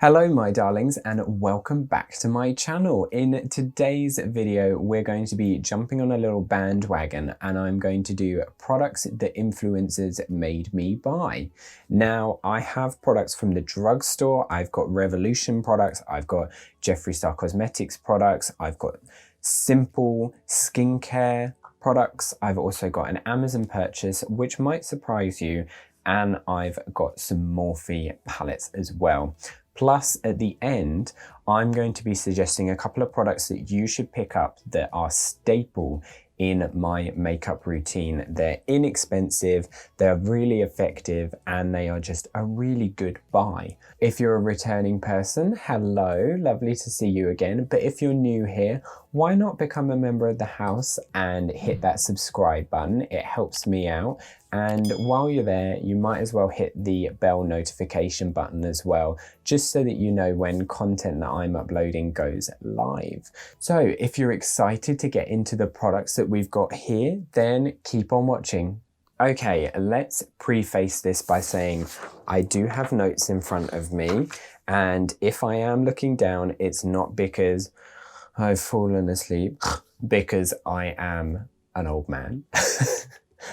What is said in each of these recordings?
Hello my darlings and welcome back to my channel. In today's video we're going to be jumping on a little bandwagon and I'm going to do products that influencers made me buy. Now I have products from the drugstore, I've got Revolution products, I've got Jeffree Star Cosmetics products, I've got simple skincare products, I've also got an Amazon purchase which might surprise you, and I've got some Morphe palettes as well. Plus, at the end, I'm going to be suggesting a couple of products that you should pick up that are staple in my makeup routine. They're inexpensive, they're really effective, and they are just a really good buy. If you're a returning person, hello, lovely to see you again. But if you're new here, why not become a member of the house and hit that subscribe button? It helps me out. And while you're there, you might as well hit the bell notification button as well, just so that you know when content that I'm uploading goes live. So if you're excited to get into the products that we've got here, then keep on watching. Okay, let's preface this by saying I do have notes in front of me, and if I am looking down, it's not because I've fallen asleep, because I am an old man.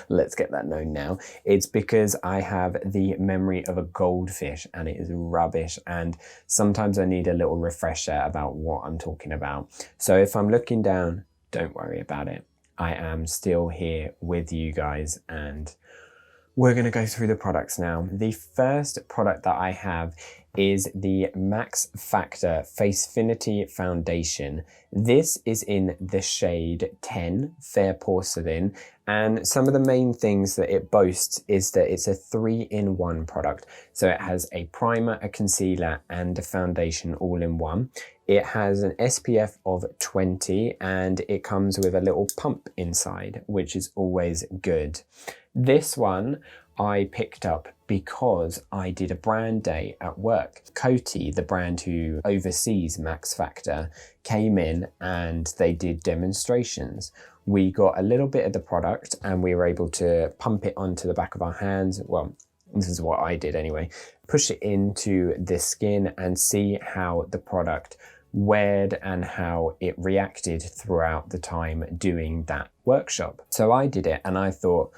Let's get that known now. It's because I have the memory of a goldfish and it is rubbish, and sometimes I need a little refresher about what I'm talking about. So if I'm looking down, don't worry about it. I am still here with you guys and we're going to go through the products now. The first product that I have is the Max Factor Facefinity Foundation. This is in the shade 10, Fair Porcelain, and some of the main things that it boasts is that it's a 3-in-1 product. So it has a primer, a concealer, and a foundation all in one. It has an SPF of 20 and it comes with a little pump inside, which is always good. This one I picked up because I did a brand day at work. Coty, the brand who oversees Max Factor, came in and they did demonstrations. We got a little bit of the product and we were able to pump it onto the back of our hands. Well, this is what I did anyway. Push it into the skin and see how the product weared and how it reacted throughout the time doing that workshop. So I did it and I thought,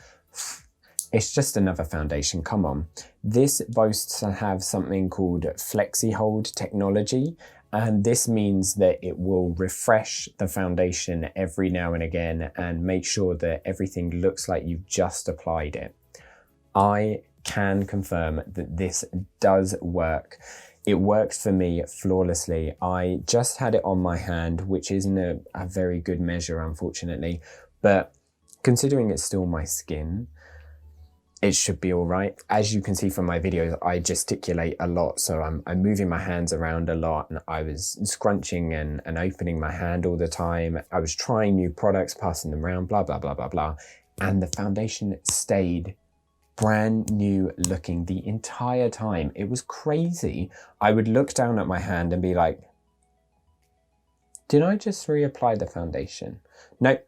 it's just another foundation, come on. This boasts to have something called Flexi Hold technology, and this means that it will refresh the foundation every now and again and make sure that everything looks like you've just applied it. I can confirm that this does work. It worked for me flawlessly. I just had it on my hand, which isn't a very good measure, unfortunately, but considering it's still my skin, it should be all right. As you can see from my videos, I gesticulate a lot, so I'm moving my hands around a lot, and I was scrunching and opening my hand all the time. I was trying new products, passing them around, blah, blah, blah, blah, blah. And the foundation stayed brand new looking the entire time. It was crazy. I would look down at my hand and be like, did I just reapply the foundation? Nope.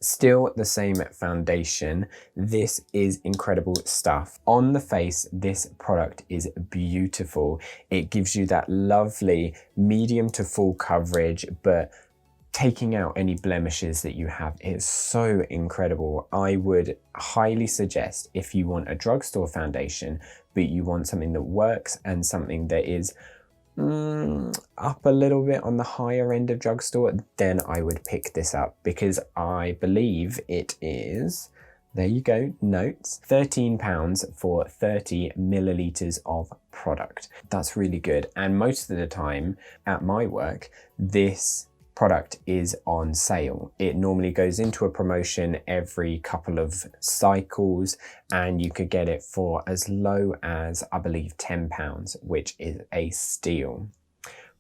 Still the same foundation. This is incredible stuff. On the face, this product is beautiful. It gives you that lovely medium to full coverage, but taking out any blemishes that you have is so incredible. I would highly suggest, if you want a drugstore foundation, but you want something that works and something that is up a little bit on the higher end of drugstore, then I would pick this up, because I believe it is, there you go, notes, £13 for 30 millilitres of product. That's really good. And most of the time at my work, this product is on sale. It normally goes into a promotion every couple of cycles, and you could get it for as low as, I believe, £10, which is a steal.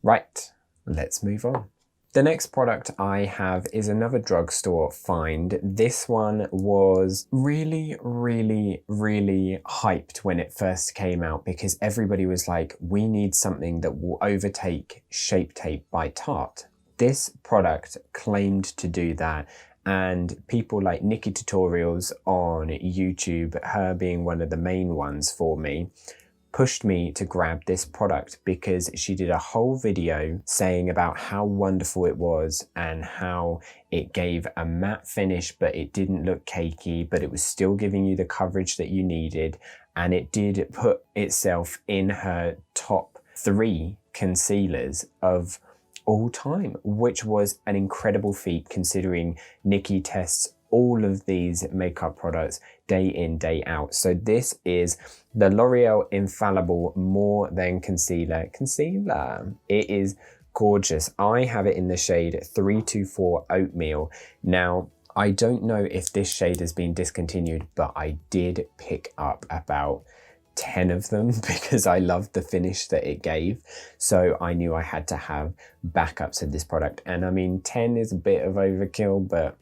Right, let's move on. The next product I have is another drugstore find. This one was really, really, really hyped when it first came out, because everybody was like, we need something that will overtake Shape Tape by Tarte. This product claimed to do that, and people like Nikki Tutorials on YouTube, her being one of the main ones for me, pushed me to grab this product because she did a whole video saying about how wonderful it was and how it gave a matte finish, but it didn't look cakey, but it was still giving you the coverage that you needed. And it did put itself in her top 3 concealers of all time, which was an incredible feat considering Nikki tests all of these makeup products day in, day out. So this is the L'Oreal Infallible More Than Concealer. It is gorgeous. I have it in the shade 324 Oatmeal. Now, I don't know if this shade has been discontinued, but I did pick up about 10 of them because I loved the finish that it gave. So I knew I had to have backups of this product. And I mean, 10 is a bit of overkill, but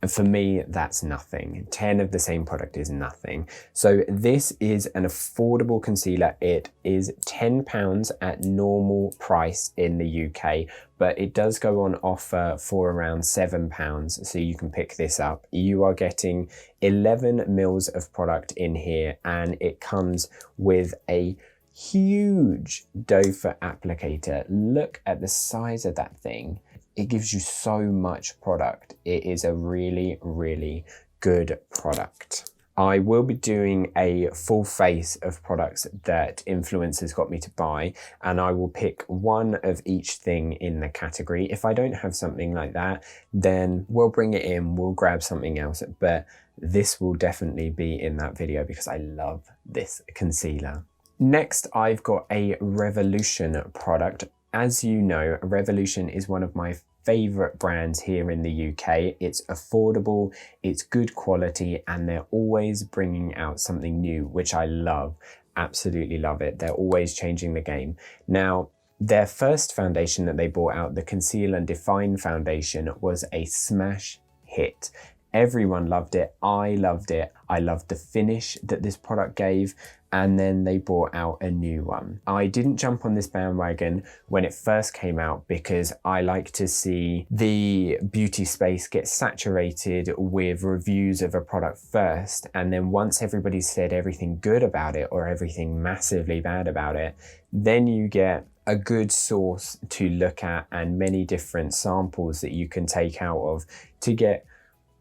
for me, that's nothing. 10 of the same product is nothing. So this is an affordable concealer. It is £10 at normal price in the UK, but it does go on offer for around £7. So you can pick this up. You are getting 11 mils of product in here, and it comes with a huge doe foot applicator. Look at the size of that thing. It gives you so much product. It is a really, really good product. I will be doing a full face of products that influencers got me to buy, and I will pick one of each thing in the category. If I don't have something like that, then we'll bring it in, we'll grab something else, but this will definitely be in that video because I love this concealer. Next, I've got a Revolution product. As you know, Revolution is one of my favorite brands here in the UK. It's affordable, it's good quality, and they're always bringing out something new, which I love. Absolutely love it. They're always changing the game. Now, their first foundation that they brought out, the Conceal and Define foundation, was a smash hit. Everyone loved it. I loved it. I loved the finish that this product gave. And then they brought out a new one. I didn't jump on this bandwagon when it first came out because I like to see the beauty space get saturated with reviews of a product first. And then once everybody said everything good about it or everything massively bad about it, then you get a good source to look at and many different samples that you can take out of to get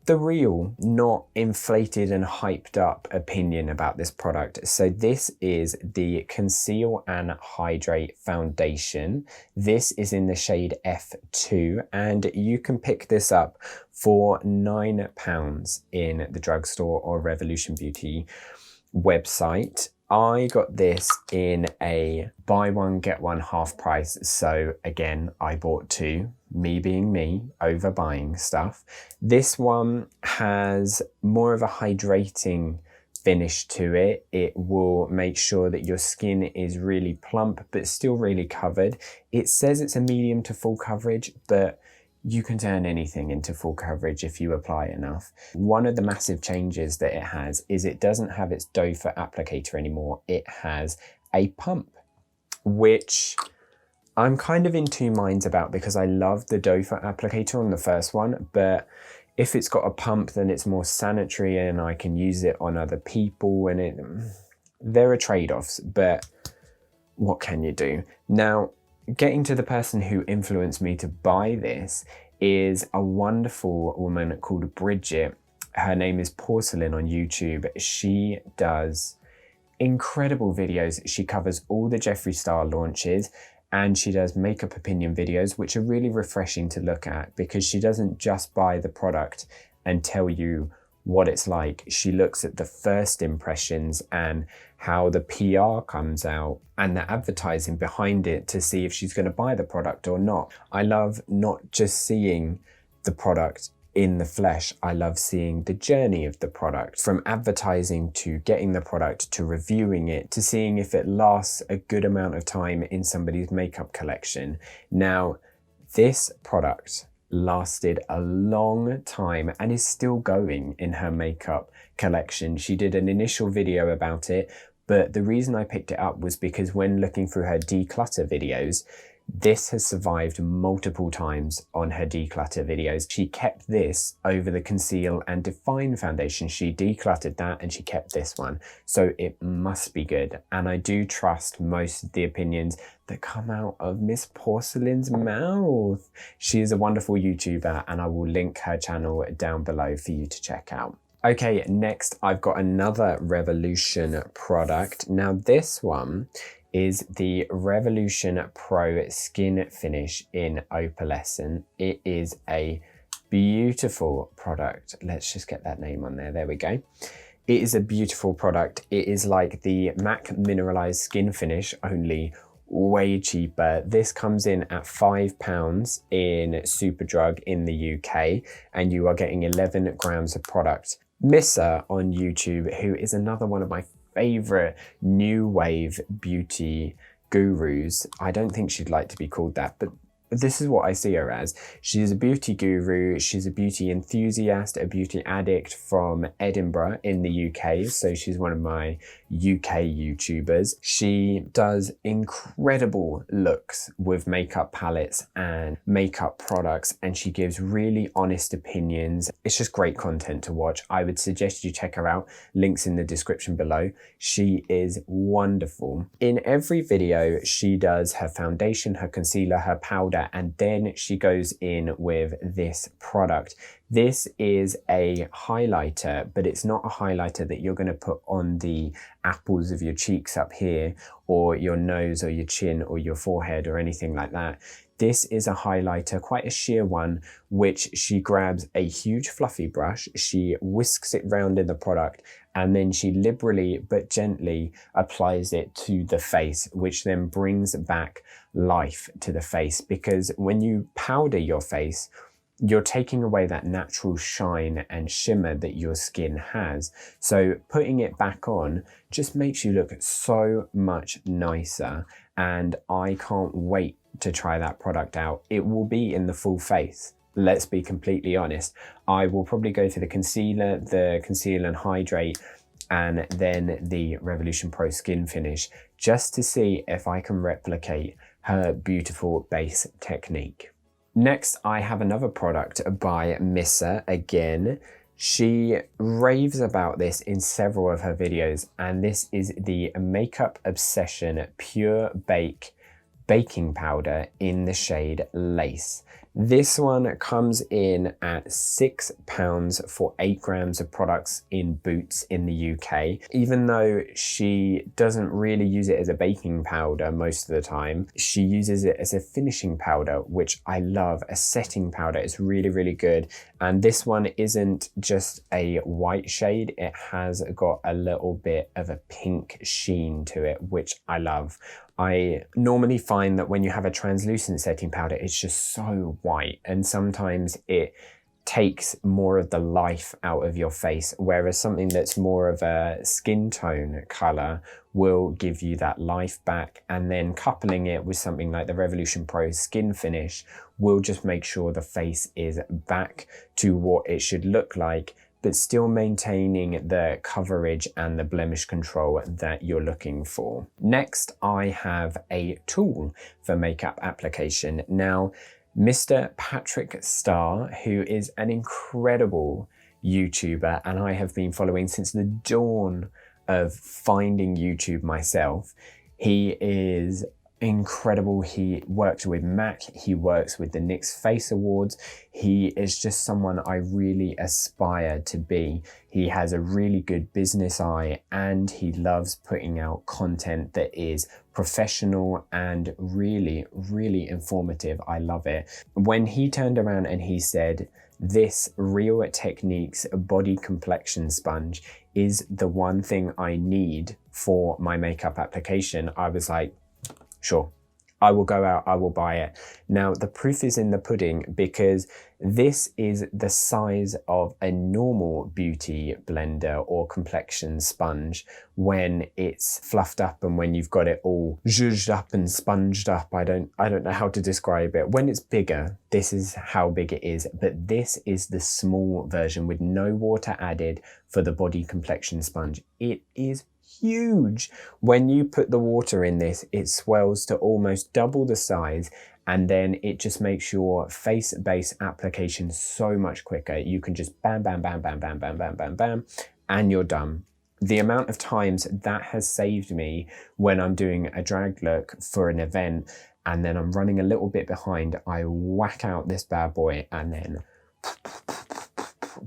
the real, not inflated and hyped up opinion about this product. So this is the Conceal and Hydrate Foundation. This is in the shade F2, and you can pick this up for £9 in the drugstore or Revolution Beauty website. I got this in a buy one, get one half price. So again, I bought 2, me being me, overbuying stuff. This one has more of a hydrating finish to it. It will make sure that your skin is really plump, but still really covered. It says it's a medium to full coverage, but you can turn anything into full coverage if you apply enough. One of the massive changes that it has is it doesn't have its doe foot applicator anymore. It has a pump, which I'm kind of in 2 minds about because I love the doe foot applicator on the first one, but if it's got a pump, then it's more sanitary and I can use it on other people, and there are trade-offs, but what can you do? Now, getting to the person who influenced me to buy this is a wonderful woman called Bridget. Her name is Porcelain on YouTube. She does incredible videos. She covers all the Jeffree Star launches, and she does makeup opinion videos, which are really refreshing to look at because she doesn't just buy the product and tell you what it's like. She looks at the first impressions and how the PR comes out and the advertising behind it to see if she's going to buy the product or not. I love not just seeing the product in the flesh. I love seeing the journey of the product, from advertising to getting the product to reviewing it to seeing if it lasts a good amount of time in somebody's makeup collection. Now, this product lasted a long time and is still going in her makeup collection. She did an initial video about it, but the reason I picked it up was because when looking through her declutter videos, This has survived multiple times on her declutter videos. She kept this over the Conceal and Define foundation. She decluttered that and she kept this one. So it must be good. And I do trust most of the opinions that come out of Miss Porcelain's mouth. She is a wonderful YouTuber and I will link her channel down below for you to check out. Okay, next I've got another Revolution product. Now this one is the Revolution Pro Skin Finish in Opalescent. It is a beautiful product. Let's just get that name on there. There we go. It is a beautiful product. It is like the MAC Mineralized Skin Finish, only way cheaper. This comes in at £5 in Superdrug in the UK, and you are getting 11 grams of product. Missa on YouTube, who is another one of my favorite new wave beauty gurus. I don't think she'd like to be called that, but this is what I see her as. She's a beauty guru, she's a beauty enthusiast, a beauty addict from Edinburgh in the UK. So she's one of my UK YouTubers. She does incredible looks with makeup palettes and makeup products, and she gives really honest opinions. It's just great content to watch. I would suggest you check her out. Links in the description below. She is wonderful. In every video, she does her foundation, her concealer, her powder, and then she goes in with this product. This is a highlighter, but it's not a highlighter that you're going to put on the apples of your cheeks up here, or your nose or your chin or your forehead or anything like that. This is a highlighter, quite a sheer one, which she grabs a huge fluffy brush, she whisks it round in the product, and then she liberally but gently applies it to the face, which then brings back life to the face. Because when you powder your face, you're taking away that natural shine and shimmer that your skin has. So putting it back on just makes you look so much nicer. And I can't wait to try that product out. It will be in the full face. Let's be completely honest. I will probably go for the conceal and hydrate, and then the Revolution Pro Skin Finish, just to see if I can replicate her beautiful base technique. Next, I have another product by Missa again. She raves about this in several of her videos, and this is the Makeup Obsession Pure Bake baking powder in the shade Lace. This one comes in at £6 for 8 grams of products in Boots in the UK. Even though she doesn't really use it as a baking powder most of the time, she uses it as a finishing powder, which I love. A setting powder is really, really good. And this one isn't just a white shade, it has got a little bit of a pink sheen to it, which I love. I normally find that when you have a translucent setting powder, it's just so white, and sometimes it takes more of the life out of your face, whereas something that's more of a skin tone color will give you that life back. And then coupling it with something like the Revolution Pro Skin Finish will just make sure the face is back to what it should look like, but still maintaining the coverage and the blemish control that you're looking for. Next, I have a tool for makeup application. Now, Mr. Patrick Starr, who is an incredible YouTuber, and I have been following since the dawn of finding YouTube myself. He is incredible. He works with MAC, he works with the NYX Face Awards. He is just someone I really aspire to be. He has a really good business eye, and he loves putting out content that is professional and really, really informative. I love it. When he turned around and he said, "This Real Techniques body complexion sponge is the one thing I need for my makeup application," I was like, sure, I will go out, I will buy it. Now, the proof is in the pudding, because this is the size of a normal beauty blender or complexion sponge when it's fluffed up and when you've got it all zhuzhed up and sponged up. I don't know how to describe it. When it's bigger, this is how big it is, but this is the small version with no water added for the body complexion sponge. It is huge. When you put the water in this, it swells to almost double the size, and then it just makes your face base application so much quicker. You can just bam, bam, bam, bam, bam, bam, bam, bam, bam, and you're done. The amount of times that has saved me when I'm doing a drag look for an event and then I'm running a little bit behind, I whack out this bad boy and then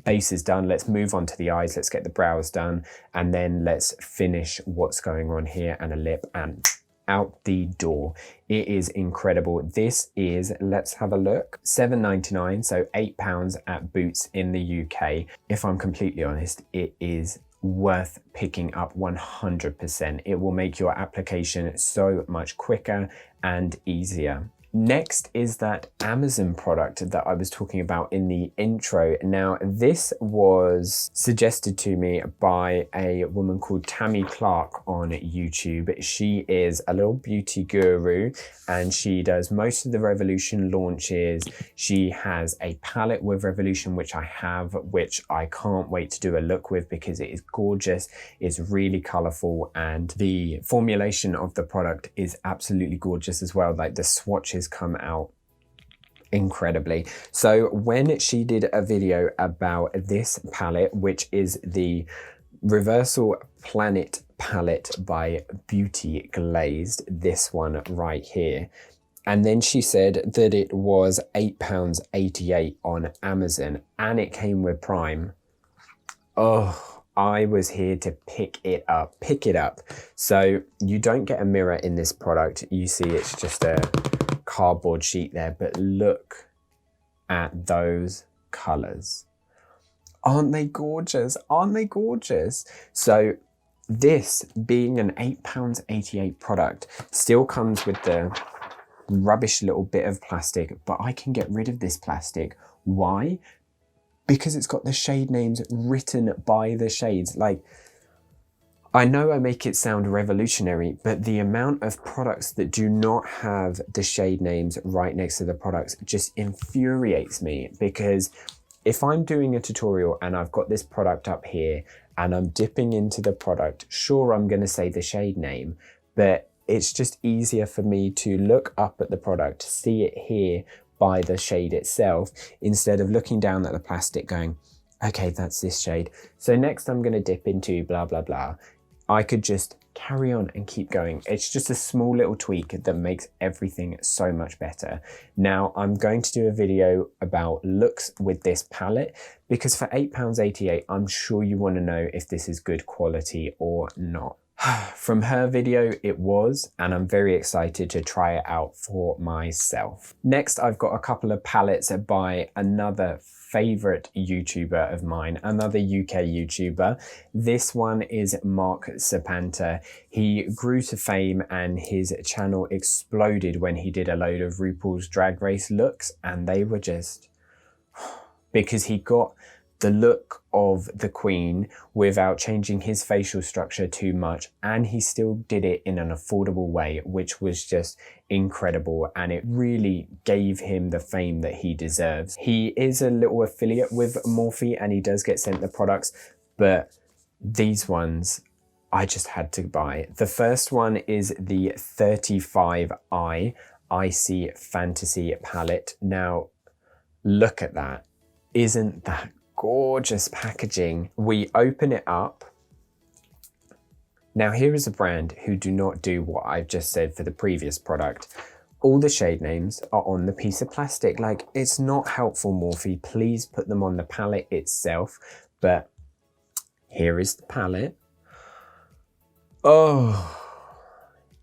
base is done. Let's move on to the eyes. Let's get the brows done. And then let's finish what's going on here and a lip and out the door. It is incredible. This is, let's have a look, £7.99, so £8 at Boots in the UK. If I'm completely honest, it is worth picking up 100%. It will make your application so much quicker and easier. Next is that Amazon product that I was talking about in the intro. Now, this was suggested to me by a woman called Tammy Clark on YouTube. She is a little beauty guru and she does most of the Revolution launches. She has a palette with Revolution, which I have, which I can't wait to do a look with because it is gorgeous. It's really colorful and the formulation of the product is absolutely gorgeous as well. Like the swatches come out incredibly. So when she did a video about this palette, which is the Reversal Planet palette by Beauty Glazed, this one right here, and then she said that it was £8.88 on Amazon and it came with Prime. Oh, I was here to pick it up. So you don't get a mirror in this product. You see it's just a cardboard sheet there, but look at those colors. Aren't they gorgeous? Aren't they gorgeous? So this being an £8.88 product still comes with the rubbish little bit of plastic, but I can get rid of this plastic. Why? Because it's got the shade names written by the shades. Like, I know I make it sound revolutionary, but the amount of products that do not have the shade names right next to the products just infuriates me, because if I'm doing a tutorial and I've got this product up here and I'm dipping into the product, sure, I'm going to say the shade name, but it's just easier for me to look up at the product, see it here by the shade itself, instead of looking down at the plastic going, okay, that's this shade. So next I'm going to dip into blah, blah, blah. I could just carry on and keep going. It's just a small little tweak that makes everything so much better. Now I'm going to do a video about looks with this palette, because for £8.88, I'm sure you want to know if this is good quality or not. From her video, it was, and I'm very excited to try it out for myself. Next, I've got a couple of palettes by another favorite YouTuber of mine, another UK YouTuber. This one is Mark Serpanta. He grew to fame and his channel exploded when he did a load of RuPaul's Drag Race looks, and they were just, because he got the look of the Queen without changing his facial structure too much, and he still did it in an affordable way, which was just incredible, and it really gave him the fame that he deserves. He is a little affiliate with Morphe and he does get sent the products, but these ones I just had to buy. The first one is the 35i Icy Fantasy palette. Now look at that. Isn't that gorgeous packaging? We open it up. Now here is a brand who do not do what I've just said for the previous product. All the shade names are on the piece of plastic. Like, it's not helpful, Morphe. Please put them on the palette itself. But here is the palette. Oh,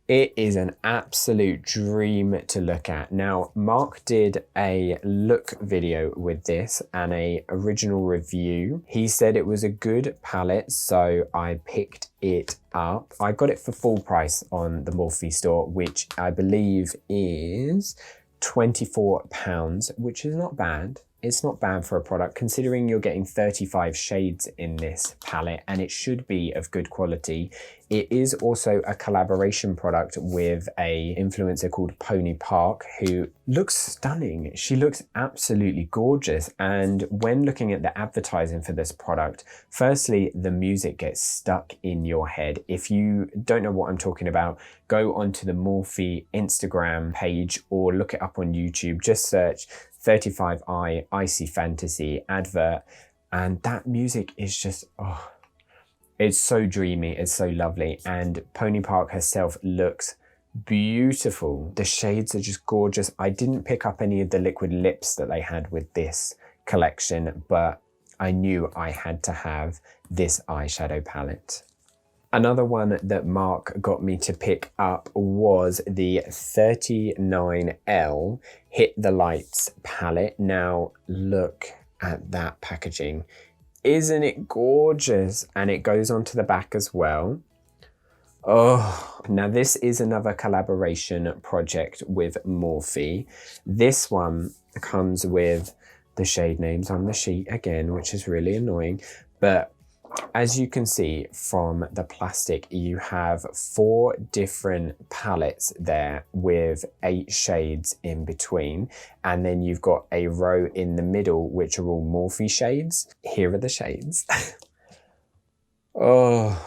it is an absolute dream to look at. Now, Mark did a look video with this and a original review. He said it was a good palette, so I picked it up. I got it for full price on the Morphe store, which I believe is £24, which is not bad. it's not bad for a product considering you're getting 35 shades in this palette and it should be of good quality. It is also a collaboration product with a influencer called Pony Park who looks stunning. She looks absolutely gorgeous. And when looking at the advertising for this product, firstly, the music gets stuck in your head. If you don't know what I'm talking about, go onto the Morphe Instagram page or look it up on YouTube. Just search 35i Icy Fantasy advert. And that music is just, oh, it's so dreamy, it's so lovely, and Pony Park herself looks beautiful. The shades are just gorgeous. I didn't pick up any of the liquid lips that they had with this collection, but I knew I had to have this eyeshadow palette. Another one that Mark got me to pick up was the 39L Hit the Lights palette. Now look at that packaging. Isn't it gorgeous? And it goes onto the back as well. Oh, now this is another collaboration project with Morphe. This one comes with the shade names on the sheet again, which is really annoying. But as you can see from the plastic, you have 4 different palettes there with 8 shades in between. And then you've got a row in the middle, which are all Morphe shades. Here are the shades. Oh,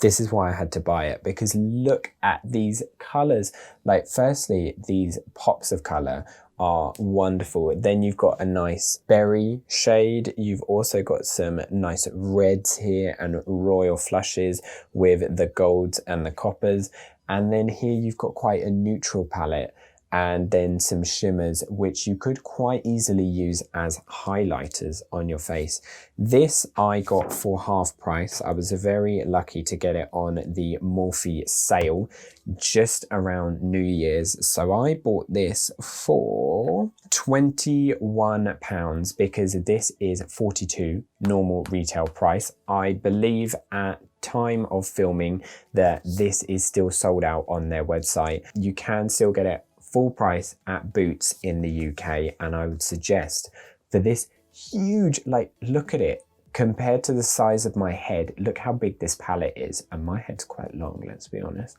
this is why I had to buy it, because look at these colors. Like, firstly, these pops of color are wonderful. Then you've got a nice berry shade. You've also got some nice reds here and royal flushes with the golds and the coppers. And then here you've got quite a neutral palette and then some shimmers, which you could quite easily use as highlighters on your face. This I got for half price. I was very lucky to get it on the Morphe sale just around New Year's. So I bought this for £21 because this is 42 normal retail price. I believe at time of filming that this is still sold out on their website. You can still get it full price at Boots in the UK, and I would suggest for this huge, like, look at it compared to the size of my head. Look how big this palette is, and my head's quite long, let's be honest.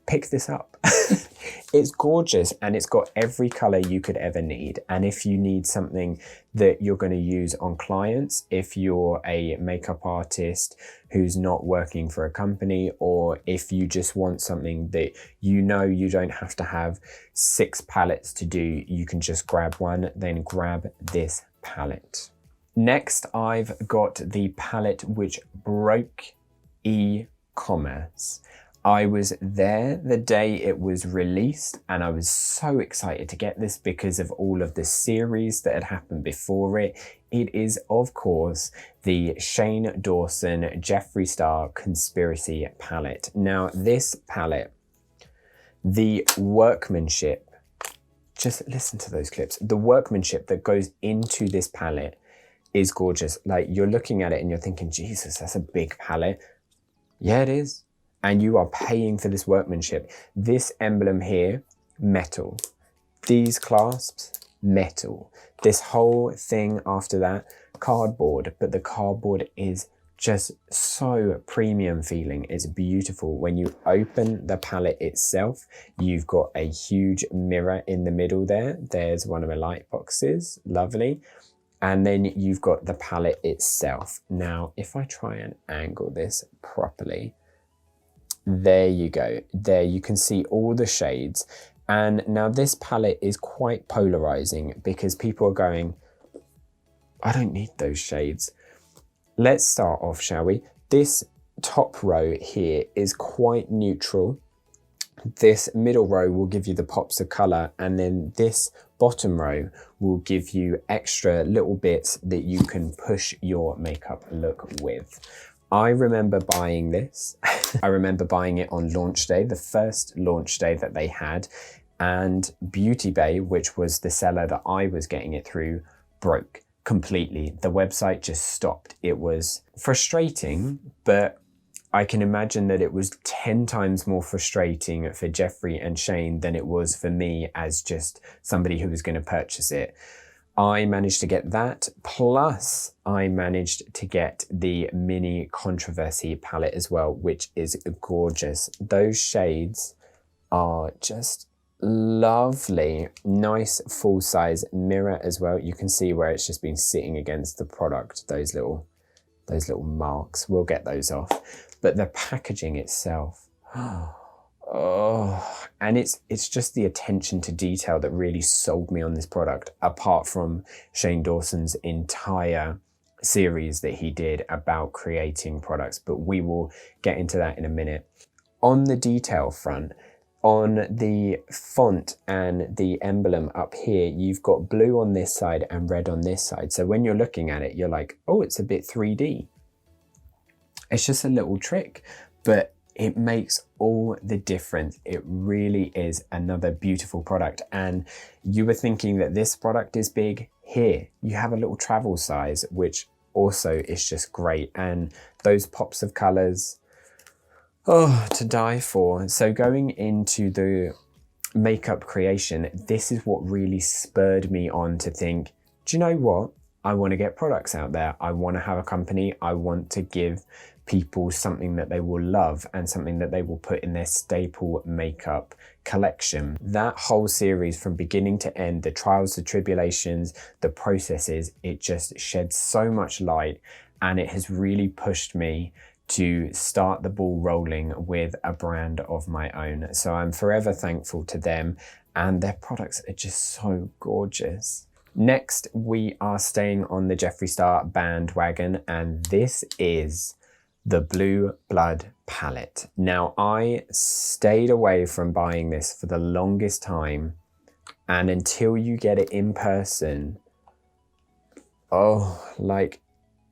Pick this up. It's gorgeous, and it's got every color you could ever need. And if you need something that you're going to use on clients, if you're a makeup artist who's not working for a company, or if you just want something that you know you don't have to have 6 palettes to do, you can just grab one, then grab this palette. Next, I've got the palette which broke e-commerce. I was there the day it was released, and I was so excited to get this because of all of the series that had happened before it. It is, of course, the Shane Dawson Jeffree Star Conspiracy palette. Now, this palette, the workmanship, just listen to those clips. The workmanship that goes into this palette is gorgeous. Like, you're looking at it and you're thinking, Jesus, that's a big palette. Yeah, it is. And you are paying for this workmanship. This emblem here, metal. These clasps, metal. This whole thing after that, cardboard. But the cardboard is just so premium feeling. It's beautiful. When you open the palette itself, you've got a huge mirror in the middle there. There's one of my light boxes. Lovely. And then you've got the palette itself. Now, if I try and angle this properly, there you go. There you can see all the shades. And now this palette is quite polarizing because people are going, I don't need those shades. Let's start off, shall we? This top row here is quite neutral. This middle row will give you the pops of color, and then this bottom row will give you extra little bits that you can push your makeup look with. I remember buying this. I remember buying it on launch day, the first launch day that they had, and Beauty Bay, which was the seller that I was getting it through, broke completely. The website just stopped. It was frustrating, but I can imagine that it was 10 times more frustrating for Jeffrey and Shane than it was for me as just somebody who was going to purchase it. I managed to get that, plus I managed to get the mini controversy palette as well, which is gorgeous. Those shades are just lovely. Nice full size mirror as well. You can see where it's just been sitting against the product, those little marks. We'll get those off. But the packaging itself, oh, and it's just the attention to detail that really sold me on this product, apart from Shane Dawson's entire series that he did about creating products, but we will get into that in a minute. On the detail front, on the font and the emblem up here, you've got blue on this side and red on this side. So when you're looking at it, you're like, oh, it's a bit 3D. It's just a little trick, but it makes all the difference. It really is another beautiful product. And you were thinking that this product is big. Here, you have a little travel size, which also is just great. And those pops of colors, oh, to die for. So going into the makeup creation, this is what really spurred me on to think, do you know what? I want to get products out there. I want to have a company. I want to give people something that they will love and something that they will put in their staple makeup collection. That whole series from beginning to end, the trials, the tribulations, the processes, it just sheds so much light, and it has really pushed me to start the ball rolling with a brand of my own. So I'm forever thankful to them, and their products are just so gorgeous. Next, we are staying on the Jeffree Star bandwagon, and this is the Blue Blood palette. Now, I stayed away from buying this for the longest time, and until you get it in person, oh, like,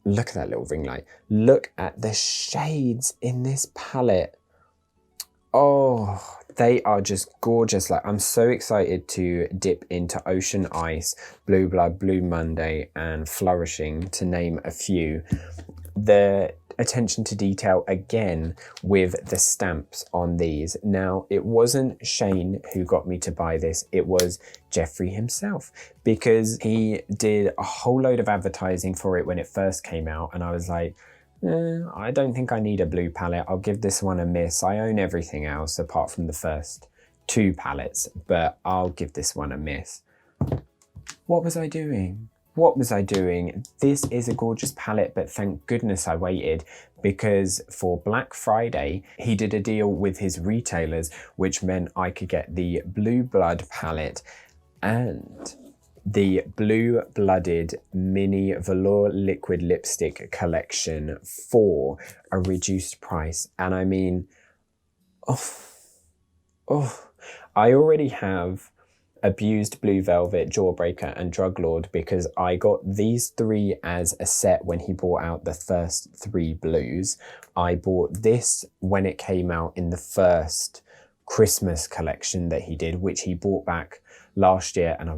look at that little ring light. Look at the shades in this palette. Oh, they are just gorgeous. Like, I'm so excited to dip into Ocean Ice, Blue Blood, Blue Monday, and Flourishing, to name a few. The attention to detail again with the stamps on these. Now, it wasn't Shane who got me to buy this, it was Jeffrey himself, because he did a whole load of advertising for it when it first came out, and I was like, I don't think I need a blue palette. I'll give this one a miss. I own everything else apart from the first 2 palettes, but I'll give this one a miss. What was I doing? What was I doing? This is a gorgeous palette, but thank goodness I waited, because for Black Friday, he did a deal with his retailers, which meant I could get the Blue Blood palette and the Blue Blooded Mini Velour Liquid Lipstick collection for a reduced price. And I mean, I already have Abused, Blue Velvet, Jawbreaker, and Drug Lord, because I got these 3 as a set when he brought out the first 3 blues. I bought this when it came out in the first Christmas collection that he did, which he brought back last year, and I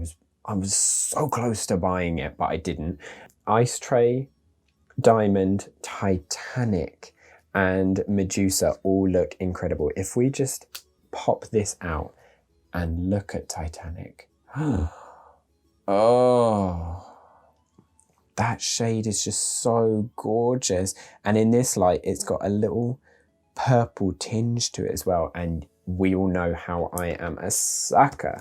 was so close to buying it, but I didn't. Ice Tray, Diamond, Titanic, and Medusa all look incredible. If we just pop this out and look at Titanic. Oh, that shade is just so gorgeous. And in this light, it's got a little purple tinge to it as well. And we all know how I am a sucker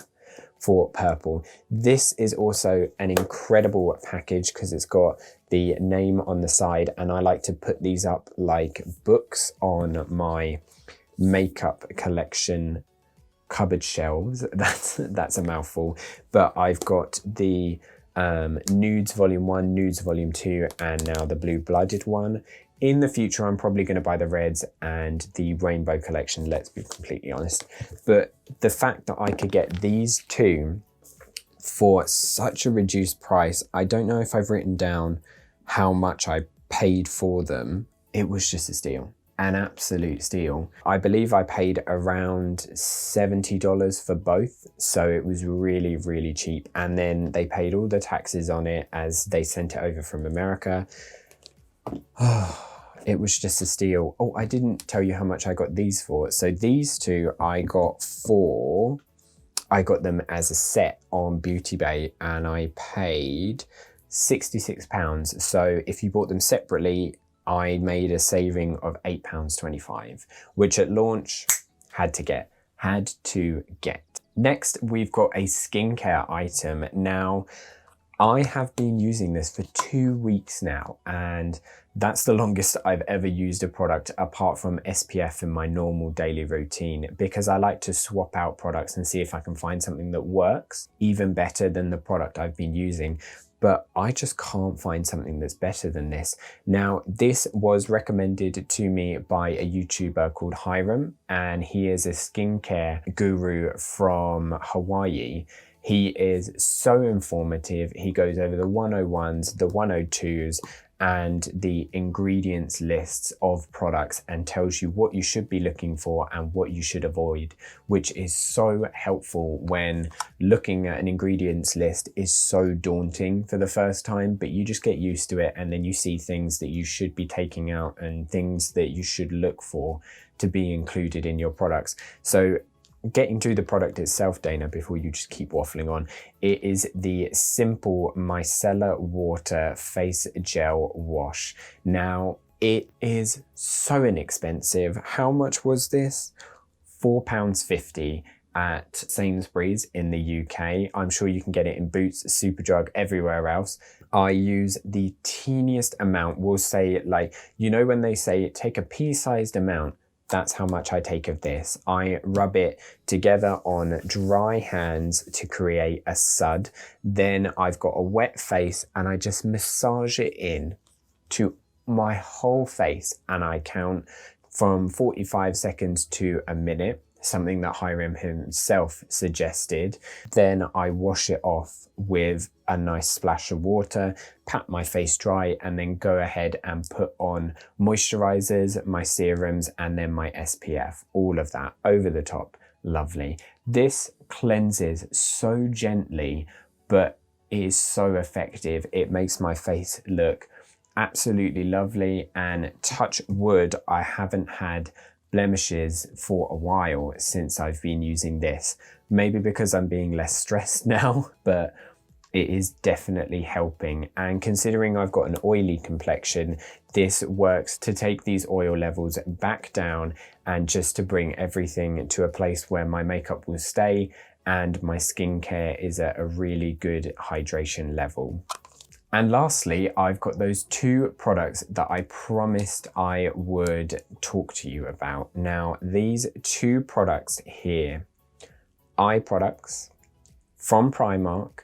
for purple. This is also an incredible package because it's got the name on the side, and I like to put these up like books on my makeup collection cupboard shelves. That's a mouthful, but I've got the Nudes Volume 1, Nudes Volume 2, and now the Blue Blooded one. In the future, I'm probably going to buy the reds and the rainbow collection, let's be completely honest. But the fact that I could get these 2 for such a reduced price, I don't know if I've written down how much I paid for them. It was just a steal. An absolute steal. I believe I paid around $70 for both, so it was really, really cheap. And then they paid all the taxes on it as they sent it over from America. It was just a steal. Oh, I didn't tell you how much I got these for. So these two I got them as a set on Beauty Bay, and I paid £66. So if you bought them separately, I made a saving of £8.25, which at launch had to get. Next, we've got a skincare item. Now, I have been using this for 2 weeks now, and that's the longest I've ever used a product apart from SPF in my normal daily routine, because I like to swap out products and see if I can find something that works even better than the product I've been using. But I just can't find something that's better than this. Now, this was recommended to me by a YouTuber called Hiram, and he is a skincare guru from Hawaii. He is so informative. He goes over the 101s, the 102s, and the ingredients lists of products and tells you what you should be looking for and what you should avoid, which is so helpful when looking at an ingredients list is so daunting for the first time, but you just get used to it, and then you see things that you should be taking out and things that you should look for to be included in your products. So getting to the product itself, Dana, before you just keep waffling on, it is the Simple Micellar Water Face Gel Wash. Now, it is so inexpensive. How much was this? £4.50 at Sainsbury's in the UK. I'm sure you can get it in Boots, Superdrug, everywhere else. I use the teeniest amount. We'll say, like, you know when they say take a pea-sized amount, that's how much I take of this. I rub it together on dry hands to create a sud. Then I've got a wet face and I just massage it in to my whole face, and I count from 45 seconds to a minute, something that Hiram himself suggested. Then I wash it off with a nice splash of water, pat my face dry, and then go ahead and put on moisturizers, my serums, and then my SPF, all of that over the top. Lovely. This cleanses so gently, but is so effective. It makes my face look absolutely lovely, and touch wood, I haven't had blemishes for a while since I've been using this. Maybe because I'm being less stressed now, but it is definitely helping. And considering I've got an oily complexion, this works to take these oil levels back down and just to bring everything to a place where my makeup will stay and my skincare is at a really good hydration level. And lastly, I've got those two products that I promised I would talk to you about. Now, these two products here, eye products from Primark,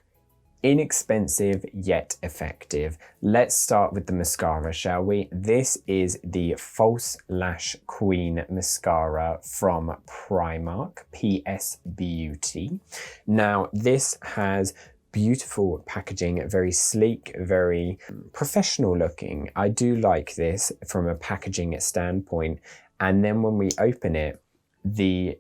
inexpensive yet effective. Let's start with the mascara, shall we? This is the False Lash Queen mascara from Primark, PS Beauty. Now, this has beautiful packaging, very sleek, very professional looking. I do like this from a packaging standpoint. And then when we open it, the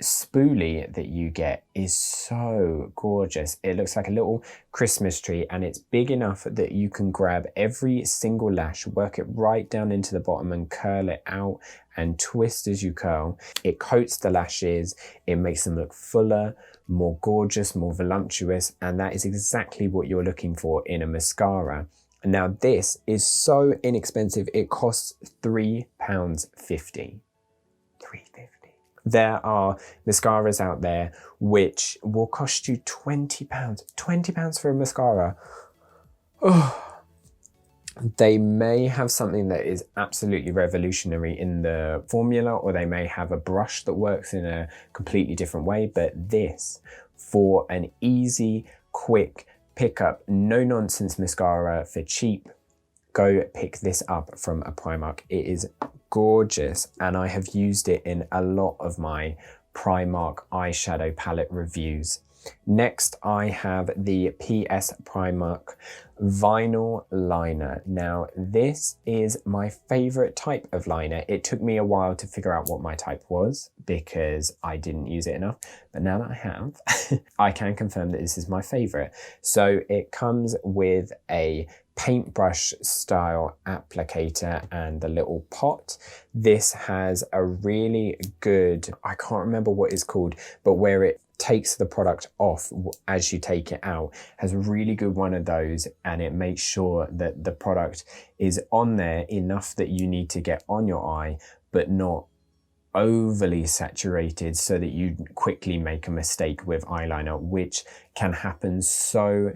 spoolie that you get is so gorgeous. It looks like a little Christmas tree, and it's big enough that you can grab every single lash, work it right down into the bottom and curl it out and twist as you curl. It coats the lashes, it makes them look fuller, more gorgeous, more voluptuous, and that is exactly what you're looking for in a mascara. Now, this is so inexpensive. It costs £3.50. £3.50. There are mascaras out there which will cost you £20. £20 for a mascara. Oh. They may have something that is absolutely revolutionary in the formula, or they may have a brush that works in a completely different way, but this, for an easy, quick pickup, no nonsense mascara for cheap, go pick this up from a Primark. It is gorgeous, and I have used it in a lot of my Primark eyeshadow palette reviews. Next, I have the PS Primark vinyl liner. Now, this is my favorite type of liner. It took me a while to figure out what my type was because I didn't use it enough, but now that I have, I can confirm that this is my favorite. So it comes with a paintbrush style applicator and the little pot. This has a really good, I can't remember what it's called, but where it takes the product off as you take it out, has a really good one of those, and it makes sure that the product is on there enough that you need to get on your eye, but not overly saturated so that you quickly make a mistake with eyeliner, which can happen so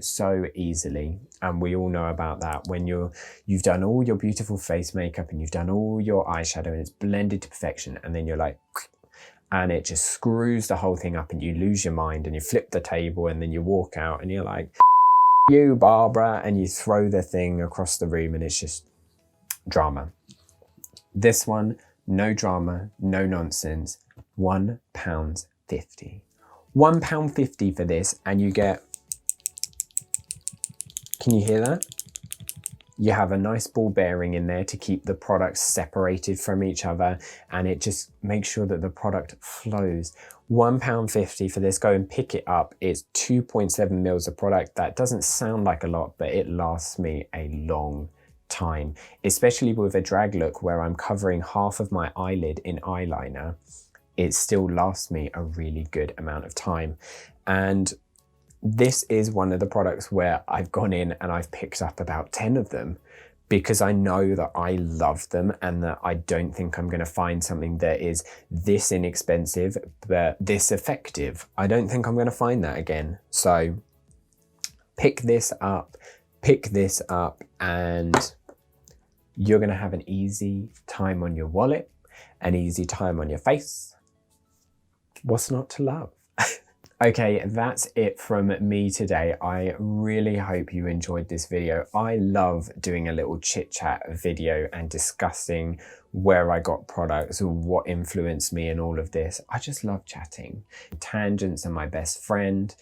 easily. And we all know about that when you've done all your beautiful face makeup and you've done all your eyeshadow and it's blended to perfection, and then you're like, and it just screws the whole thing up and you lose your mind and you flip the table and then you walk out and you're like, you Barbara, and you throw the thing across the room and it's just drama. This one, no drama, no nonsense, £1.50. £1.50 for this, and you get, can you hear that? You have a nice ball bearing in there to keep the products separated from each other, and it just makes sure that the product flows. £1.50 for this, go and pick it up. It's 2.7 mils of product. That doesn't sound like a lot, but it lasts me a long time, especially with a drag look where I'm covering half of my eyelid in eyeliner. It still lasts me a really good amount of time. And this is one of the products where I've gone in and I've picked up about 10 of them because I know that I love them and that I don't think I'm going to find something that is this inexpensive but this effective. I don't think I'm going to find that again. So pick this up, and you're going to have an easy time on your wallet, an easy time on your face. What's not to love? Okay, that's it from me today. I really hope you enjoyed this video. I love doing a little chit chat video and discussing where I got products or what influenced me and all of this. I just love chatting. Tangents are my best friend.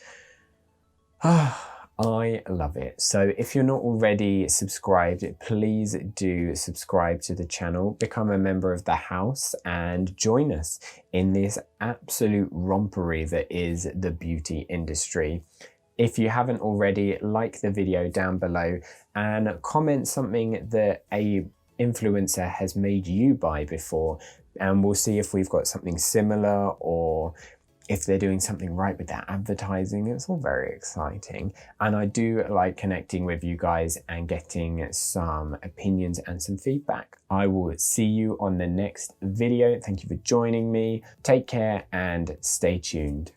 I love it. So if you're not already subscribed, please do subscribe to the channel, become a member of the house, and join us in this absolute rompery that is the beauty industry. If you haven't already, like the video down below and comment something that a influencer has made you buy before, and we'll see if we've got something similar or if they're doing something right with their advertising. It's all very exciting. And I do like connecting with you guys and getting some opinions and some feedback. I will see you on the next video. Thank you for joining me. Take care and stay tuned.